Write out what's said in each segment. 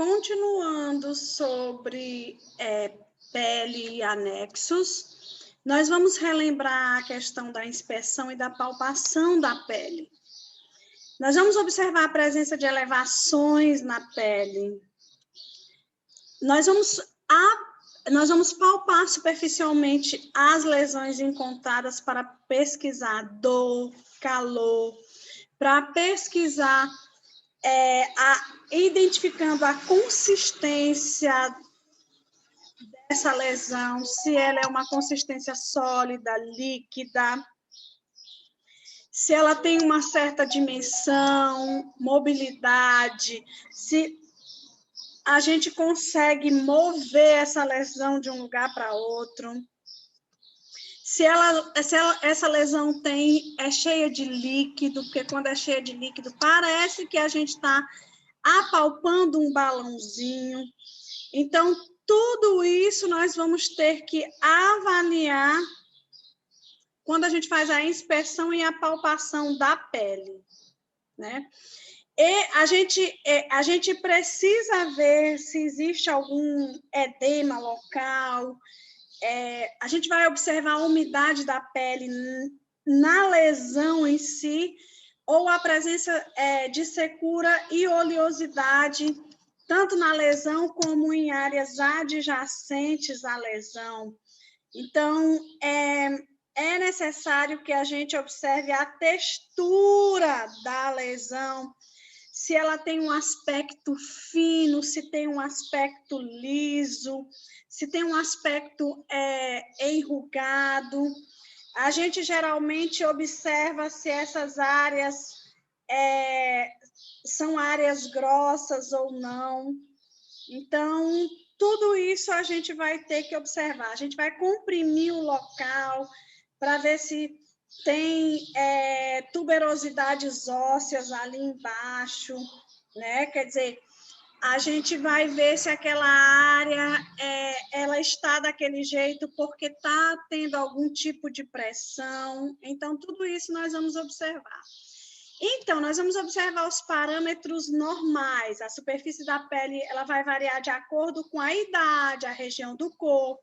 Continuando sobre pele e anexos, nós vamos relembrar a questão da inspeção e da palpação da pele. Nós vamos observar a presença de elevações na pele. Nós vamos palpar superficialmente as lesões encontradas para pesquisar dor, calor, para pesquisar identificando a consistência dessa lesão, se ela é uma consistência sólida, líquida, se ela tem uma certa dimensão, mobilidade, se a gente consegue mover essa lesão de um lugar para outro, se essa lesão é cheia de líquido, porque quando é cheia de líquido, parece que a gente está apalpando um balãozinho. Então, tudo isso nós vamos ter que avaliar quando a gente faz a inspeção e a palpação da pele, né? E a gente precisa ver se existe algum edema local. A gente vai observar a umidade da pele na lesão em si, ou a presença de secura e oleosidade, tanto na lesão como em áreas adjacentes à lesão. Então, é necessário que a gente observe a textura da lesão, se ela tem um aspecto fino, se tem um aspecto liso, se tem um aspecto enrugado. A gente geralmente observa se essas áreas são áreas grossas ou não. Então, tudo isso a gente vai ter que observar. A gente vai comprimir o local para ver se tem tuberosidades ósseas ali embaixo, né? Quer dizer, a gente vai ver se aquela área ela está daquele jeito porque está tendo algum tipo de pressão. Então, tudo isso nós vamos observar. Então, nós vamos observar os parâmetros normais. A superfície da pele ela vai variar de acordo com a idade, a região do corpo,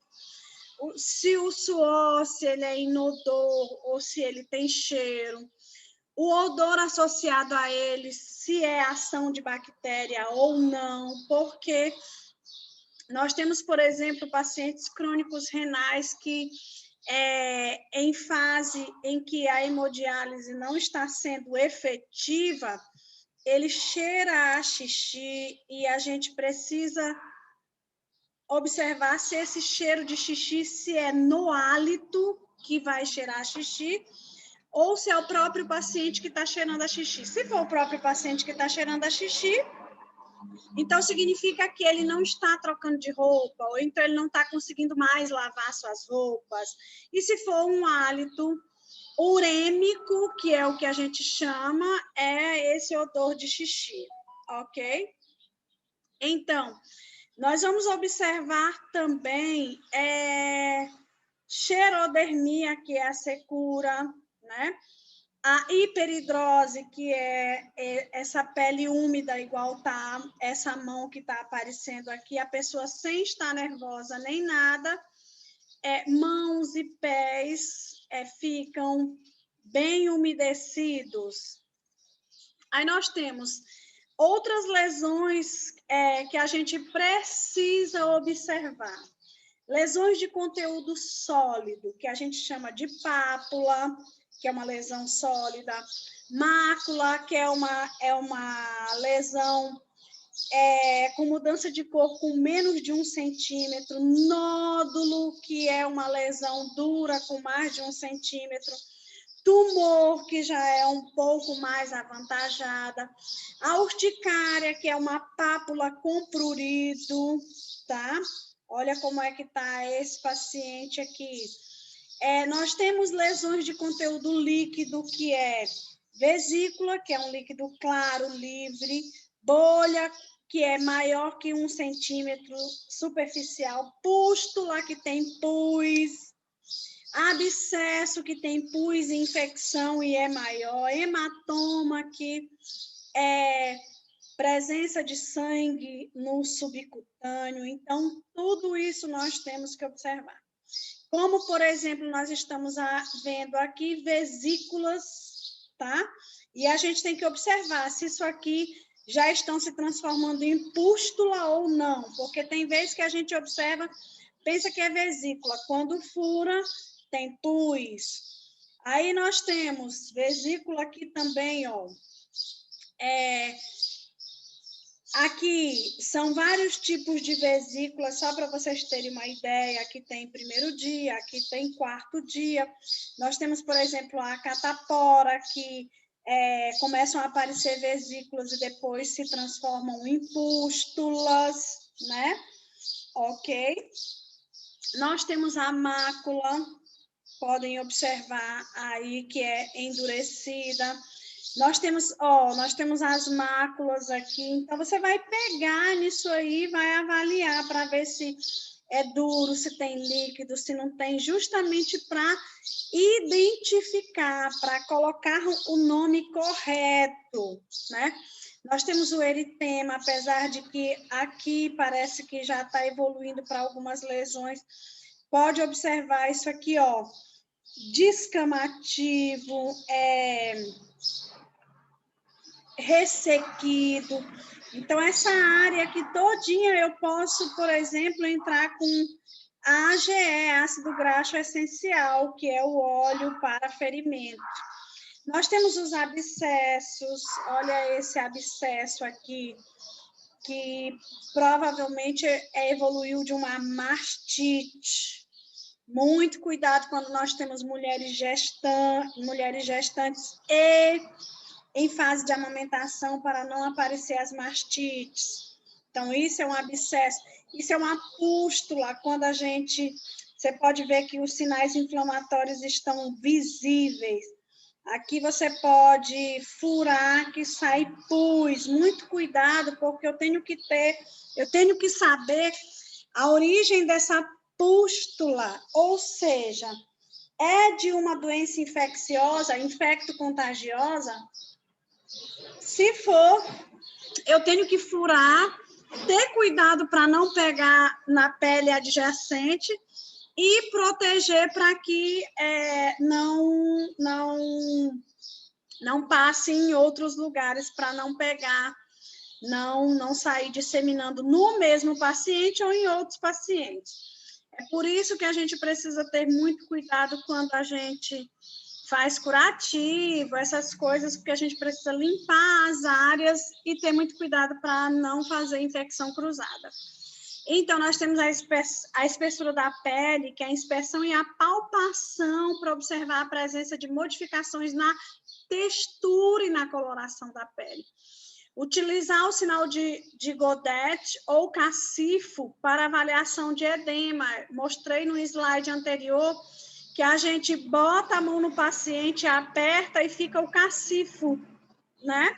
se o suor, se ele é inodor ou se ele tem cheiro, o odor associado a ele, se é ação de bactéria ou não, porque nós temos, por exemplo, pacientes crônicos renais que, em fase em que a hemodiálise não está sendo efetiva, ele cheira a xixi e a gente precisa observar se esse cheiro de xixi se é no hálito que vai cheirar xixi ou se é o próprio paciente que está cheirando a xixi. Se for o próprio paciente que está cheirando a xixi, então significa que ele não está trocando de roupa, ou então ele não está conseguindo mais lavar suas roupas. E se for um hálito urêmico, que é o que a gente chama, é esse odor de xixi, ok? Então, nós vamos observar também xerodermia, que é a secura, né? A hiperidrose, que é essa pele úmida, igual tá essa mão que está aparecendo aqui, a pessoa sem estar nervosa nem nada, mãos e pés ficam bem umedecidos. Aí nós temos outras lesões que a gente precisa observar. Lesões de conteúdo sólido, que a gente chama de pápula, que é uma lesão sólida, mácula, que é uma lesão com mudança de cor com menos de 1 centímetro, nódulo, que é uma lesão dura com mais de 1 centímetro, tumor, que já é um pouco mais avantajada, a urticária, que é uma pápula com prurido, tá? Olha como é que está esse paciente aqui. Nós temos lesões de conteúdo líquido, que é vesícula, que é um líquido claro, livre, bolha, que é maior que 1 centímetro superficial, pústula, que tem pus, abscesso, que tem pus e infecção e é maior, hematoma, que presença de sangue no subcutâneo. Então, tudo isso nós temos que observar. Como, por exemplo, nós estamos vendo aqui vesículas, tá? E a gente tem que observar se isso aqui já estão se transformando em pústula ou não, porque tem vezes que a gente observa, pensa que é vesícula, quando fura, tem pus. Aí nós temos vesícula aqui também, ó. Aqui são vários tipos de vesículas, só para vocês terem uma ideia. Aqui tem primeiro dia, aqui tem quarto dia. Nós temos, por exemplo, a catapora, que começam a aparecer vesículas e depois se transformam em pústulas, né? Ok? Nós temos a mácula, podem observar aí que é endurecida. Nós temos as máculas aqui, então você vai pegar nisso aí, vai avaliar para ver se é duro, se tem líquido, se não tem, justamente para identificar, para colocar o nome correto, né? Nós temos o eritema, apesar de que aqui parece que já está evoluindo para algumas lesões. Pode observar isso aqui, ó, descamativo, ressequido. Então, essa área aqui todinha eu posso, por exemplo, entrar com AGE, ácido graxo essencial, que é o óleo para ferimento. Nós temos os abscessos, olha esse abscesso aqui, que provavelmente evoluiu de uma mastite. Muito cuidado quando nós temos mulheres gestantes e em fase de amamentação para não aparecer as mastites. Então, isso é um abscesso. Isso é uma pústula, quando você pode ver que os sinais inflamatórios estão visíveis. Aqui você pode furar que sai pus. Muito cuidado, porque eu tenho que saber a origem dessa pústula, ou seja, é de uma doença infecciosa, infecto-contagiosa? Se for, eu tenho que furar, ter cuidado para não pegar na pele adjacente e proteger para que não passe em outros lugares, para não pegar, não sair disseminando no mesmo paciente ou em outros pacientes. É por isso que a gente precisa ter muito cuidado quando a gente faz curativo, essas coisas, porque a gente precisa limpar as áreas e ter muito cuidado para não fazer infecção cruzada. Então, nós temos a espessura da pele, que é a inspeção e a palpação para observar a presença de modificações na textura e na coloração da pele. Utilizar o sinal de Godet ou cacifo para avaliação de edema. Mostrei no slide anterior que a gente bota a mão no paciente, aperta e fica o cacifo, né?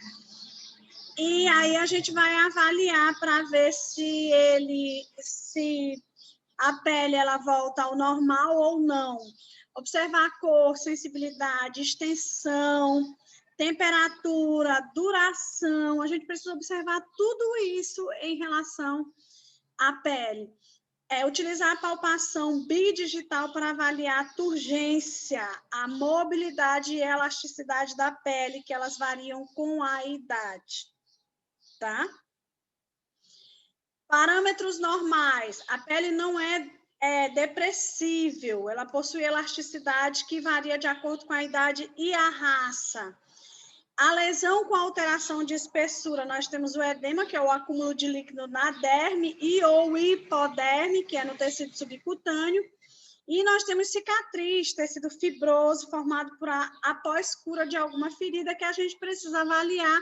E aí a gente vai avaliar para ver se a pele ela volta ao normal ou não. Observar a cor, sensibilidade, extensão, temperatura, duração. A gente precisa observar tudo isso em relação à pele. Utilizar a palpação bidigital para avaliar a turgência, a mobilidade e elasticidade da pele, que elas variam com a idade, tá? Parâmetros normais. A pele não é depressível, ela possui elasticidade que varia de acordo com a idade e a raça. A lesão com alteração de espessura, nós temos o edema, que é o acúmulo de líquido na derme, e ou hipoderme, que é no tecido subcutâneo, e nós temos cicatriz, tecido fibroso, formado após cura de alguma ferida, que a gente precisa avaliar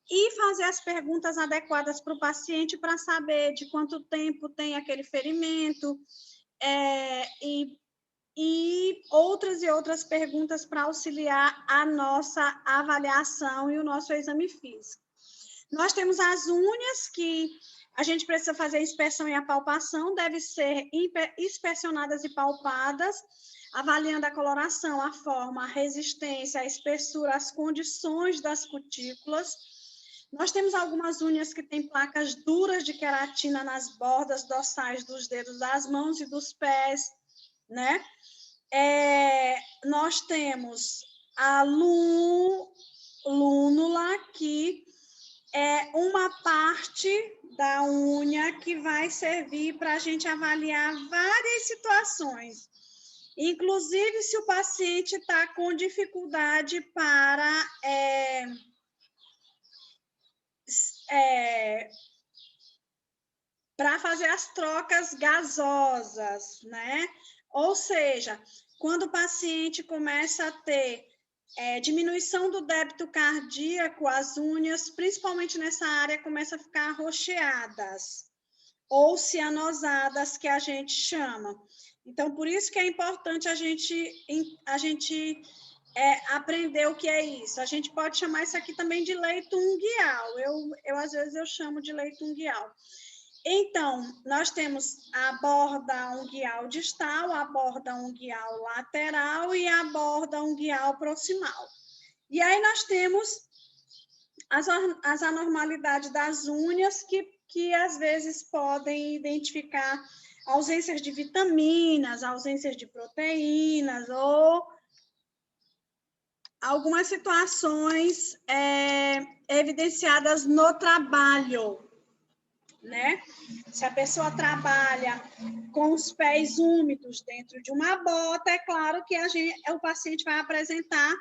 e fazer as perguntas adequadas para o paciente para saber de quanto tempo tem aquele ferimento, e outras perguntas para auxiliar a nossa avaliação e o nosso exame físico. Nós temos as unhas, que a gente precisa fazer a inspeção e a palpação, devem ser inspecionadas e palpadas, avaliando a coloração, a forma, a resistência, a espessura, as condições das cutículas. Nós temos algumas unhas que têm placas duras de queratina nas bordas dorsais dos dedos das mãos e dos pés, né? Nós temos a lúnula, que é uma parte da unha que vai servir para a gente avaliar várias situações, inclusive se o paciente está com dificuldade para fazer as trocas gasosas, né? Ou seja, quando o paciente começa a ter diminuição do débito cardíaco, as unhas, principalmente nessa área, começam a ficar arroxeadas ou cianosadas, que a gente chama. Então, por isso que é importante a gente aprender o que é isso. A gente pode chamar isso aqui também de leito unguial. Às vezes, eu chamo de leito unguial. Então, nós temos a borda unguial distal, a borda unguial lateral e a borda unguial proximal. E aí nós temos as anormalidades das unhas que às vezes podem identificar ausências de vitaminas, ausências de proteínas ou algumas situações evidenciadas no trabalho, né? Se a pessoa trabalha com os pés úmidos dentro de uma bota, é claro que o paciente vai apresentar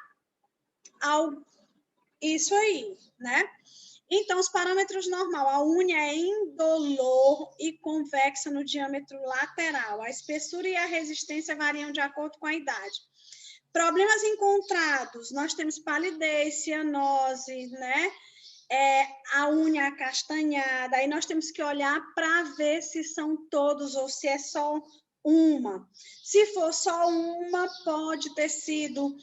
isso aí, né? Então, os parâmetros normal, a unha é indolor e convexa no diâmetro lateral. A espessura e a resistência variam de acordo com a idade. Problemas encontrados, nós temos palidez, cianose, né? A unha acastanhada, aí nós temos que olhar para ver se são todos ou se é só uma. Se for só uma, pode ter sido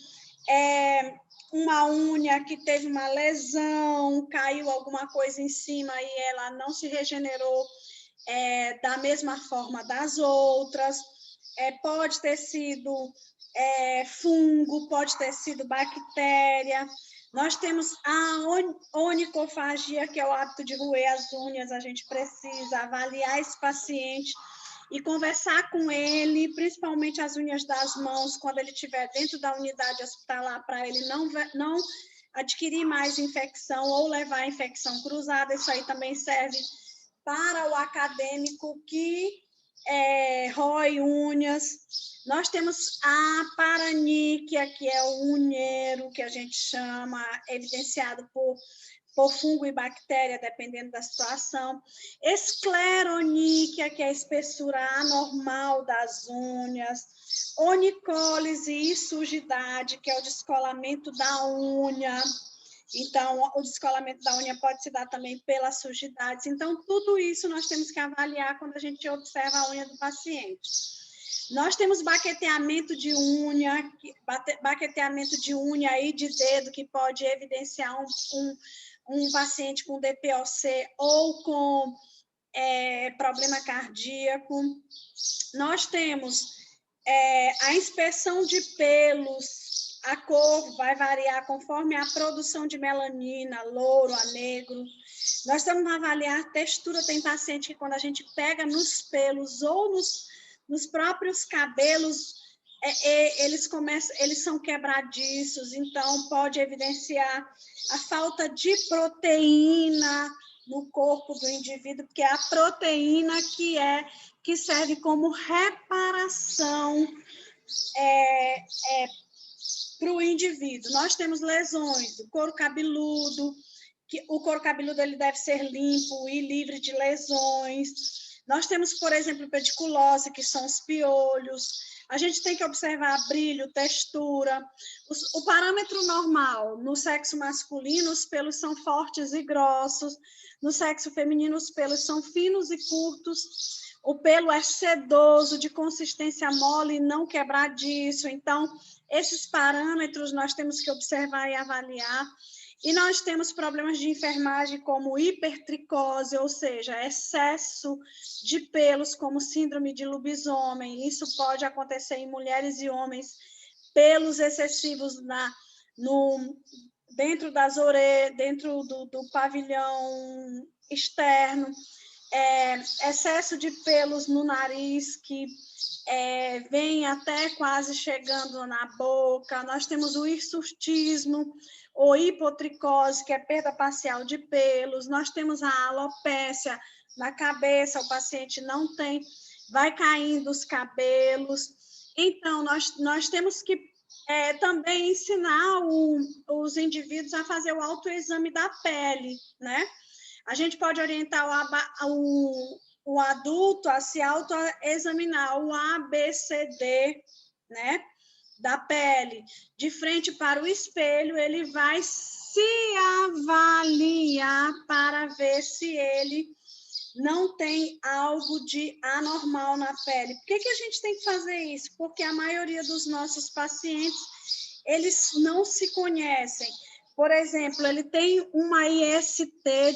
uma unha que teve uma lesão, caiu alguma coisa em cima e ela não se regenerou da mesma forma das outras. Pode ter sido fungo, pode ter sido bactéria. Nós temos a onicofagia, que é o hábito de roer as unhas. A gente precisa avaliar esse paciente e conversar com ele, principalmente as unhas das mãos, quando ele estiver dentro da unidade hospitalar, para ele não adquirir mais infecção ou levar a infecção cruzada. Isso aí também serve para o acadêmico que rói unhas. Nós temos a paraníquia, que é o unheiro, que a gente chama, evidenciado por fungo e bactéria, dependendo da situação. Escleroníquia, que é a espessura anormal das unhas. Onicólise e sujidade, que é o descolamento da unha. Então, o descolamento da unha pode se dar também pelas sujidades. Então, tudo isso nós temos que avaliar quando a gente observa a unha do paciente. Nós temos baqueteamento de unha e de dedo, que pode evidenciar um paciente com DPOC ou com problema cardíaco. Nós temos a inspeção de pelos. A cor vai variar conforme a produção de melanina, louro a negro. Nós estamos a avaliar a textura. Tem paciente que, quando a gente pega nos pelos ou nos próprios cabelos, eles são quebradiços, então pode evidenciar a falta de proteína no corpo do indivíduo, porque é a proteína que serve como reparação para o indivíduo. Nós temos lesões do couro cabeludo, que o couro cabeludo ele deve ser limpo e livre de lesões. Nós temos, por exemplo, pediculose, que são os piolhos. A gente tem que observar brilho, textura. O parâmetro normal, no sexo masculino, os pelos são fortes e grossos. No sexo feminino, os pelos são finos e curtos. O pelo é sedoso, de consistência mole e não quebradiço. Então, esses parâmetros nós temos que observar e avaliar. E nós temos problemas de enfermagem como hipertricose, ou seja, excesso de pelos, como síndrome de lobisomem. Isso pode acontecer em mulheres e homens. Pelos excessivos dentro das orelhas, dentro do pavilhão externo, excesso de pelos no nariz, que vem até quase chegando na boca. Nós temos o hirsutismo, ou hipotricose, que é perda parcial de pelos. Nós temos a alopécia na cabeça, o paciente não tem, vai caindo os cabelos. Então, nós temos que também ensinar os indivíduos a fazer o autoexame da pele, né? A gente pode orientar o adulto a se autoexaminar, o ABCD, né, da pele. De frente para o espelho, ele vai se avaliar para ver se ele não tem algo de anormal na pele. Por que a gente tem que fazer isso? Porque a maioria dos nossos pacientes, eles não se conhecem. Por exemplo, ele tem uma IST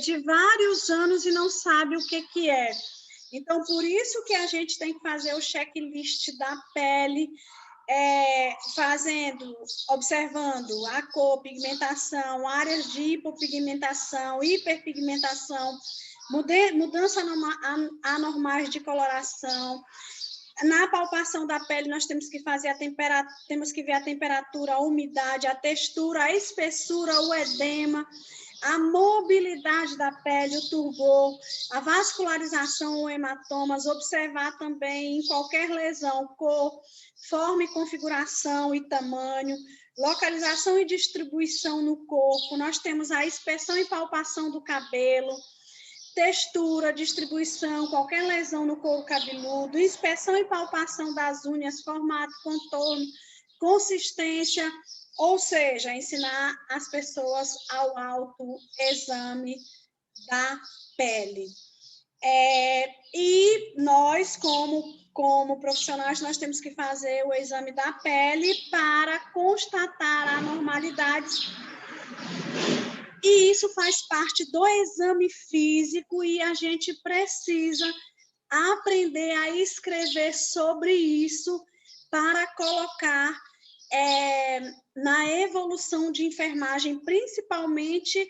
de vários anos e não sabe o que é. Então, por isso que a gente tem que fazer o checklist da pele, observando a cor, pigmentação, áreas de hipopigmentação, hiperpigmentação, mudança anormais de coloração. Na palpação da pele, nós temos que fazer temos que ver a temperatura, a umidade, a textura, a espessura, o edema, a mobilidade da pele, o turgor, a vascularização, o hematomas, observar também em qualquer lesão, cor, forma e configuração e tamanho, localização e distribuição no corpo. Nós temos a inspeção e palpação do cabelo, textura, distribuição, qualquer lesão no couro cabeludo, inspeção e palpação das unhas, formato, contorno, consistência, ou seja, ensinar as pessoas ao autoexame da pele. E nós, como profissionais, nós temos que fazer o exame da pele para constatar anormalidades. E isso faz parte do exame físico e a gente precisa aprender a escrever sobre isso para colocar na evolução de enfermagem, principalmente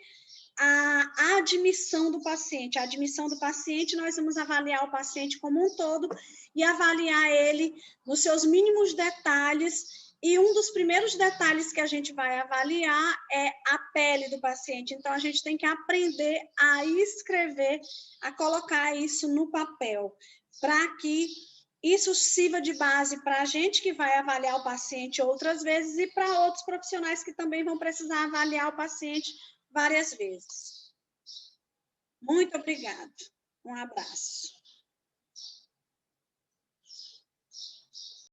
a admissão do paciente. A admissão do paciente, nós vamos avaliar o paciente como um todo e avaliar ele nos seus mínimos detalhes. E um dos primeiros detalhes que a gente vai avaliar é a pele do paciente. Então, a gente tem que aprender a escrever, a colocar isso no papel, para que isso sirva de base para a gente que vai avaliar o paciente outras vezes e para outros profissionais que também vão precisar avaliar o paciente várias vezes. Muito obrigada. Um abraço.